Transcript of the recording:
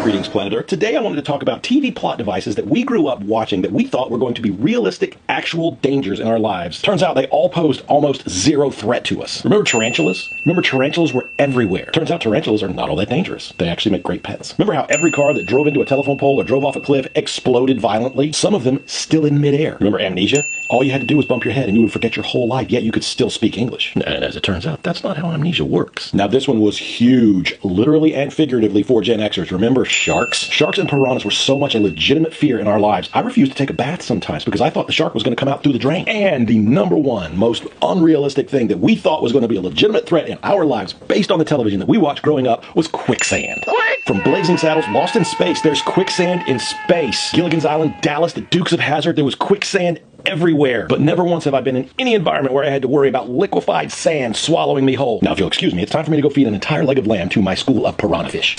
Greetings, Planet Earth. Today I wanted to talk about TV plot devices that we grew up watching that we thought were going to be realistic, actual dangers in our lives. Turns out they all posed almost zero threat to us. Remember tarantulas? Remember tarantulas were everywhere. Turns out tarantulas are not all that dangerous. They actually make great pets. Remember how every car that drove into a telephone pole or drove off a cliff exploded violently? Some of them still in midair. Remember amnesia? All you had to do was bump your head and you would forget your whole life, yet you could still speak English. And as it turns out, that's not how amnesia works. Now this one was huge, literally and figuratively for Gen Xers. Remember sharks? Sharks and piranhas were so much a legitimate fear in our lives. I refused to take a bath sometimes because I thought the shark was going to come out through the drain. And the number one most unrealistic thing that we thought was going to be a legitimate threat in our lives based on the television that we watched growing up was quicksand. From Blazing Saddles, Lost in Space, there's quicksand in space. Gilligan's Island, Dallas, the Dukes of Hazzard, there was quicksand everywhere. But never once have I been in any environment where I had to worry about liquefied sand swallowing me whole. Now, if you'll excuse me, it's time for me to go feed an entire leg of lamb to my school of piranha fish.